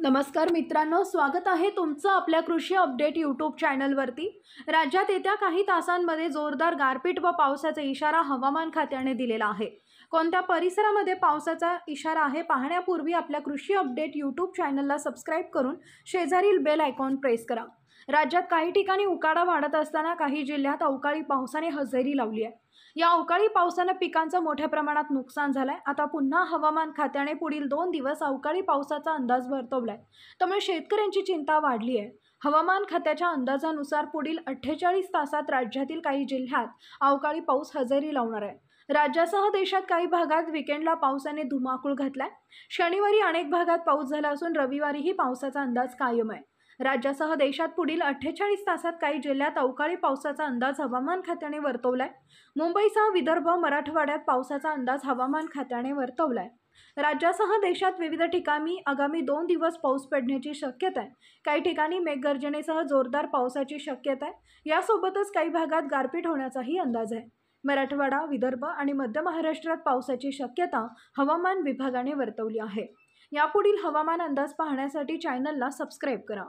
नमस्कार मित्रांनो, स्वागत आहे तुमचं आपल्या कृषी अपडेट यूट्यूब चॅनलवरती। राज्यात येत्या काही तासांमध्ये जोरदार गारपीट व पावसाचा इशारा हवामान खात्याने दिलेला आहे। कोणत्या परिसरामध्ये पावसाचा इशारा आहे पाहण्यापूर्वी आपल्या कृषी अपडेट यूट्यूब चॅनलला सबस्क्राइब करून शेजारील बेल आयकॉन प्रेस करा। राज्यात काही ठिकाणी उकाडा वाढत असताना काही जिल्ह्यात अवकाळी पावसाने हजेरी लावली आहे। या अवकाळी पावसाने पिकांचं मोठ्या प्रमाणात नुकसान झालंय। आता पुन्हा हवामान खात्याने पुढील 2 दिवस अवकाळी पावसाचा अंदाज वर्तवलाय, त्यामुळे शेतकऱ्यांची चिंता वाढली आहे। हवामान खात्याच्या अंदाजानुसार पुढील 48 तासात राज्यातील काही जिल्ह्यात अवकाळी पाऊस हजेरी लावणार आहे। राज्यासह देशात काही भागात विकेंडला पावसाने धुमाकूळ घातलाय। शनिवारी अनेक भागात पाऊस झाला असून रविवारीही पावसाचा अंदाज कायम आहे। राज्यासह देशात पुढील 48 तासात काही जिल्ह्यात अवकाळी पावसाचा अंदाज हवामान खात्याने वर्तवलाय। मुंबईसह विदर्भ मराठवाड्यात पावसाचा अंदाज हवामान खात्याने वर्तवलाय। राज्यासह देशात विविध ठिकाणी आगामी 2 दिवस पाऊस पडण्याची शक्यता आहे। काही ठिकाणी मेघगर्जनेसह जोरदार पावसाची शक्यता आहे। यासोबतच काही भागात गारपीट होण्याचाही अंदाज आहे। मराठवाडा, विदर्भ आणि मध्य महाराष्ट्रात पावसाची शक्यता हवामान विभागाने वर्तवली आहे। यापुढील हवामान अंदाज पाहण्यासाठी चॅनलला सबस्क्राइब करा।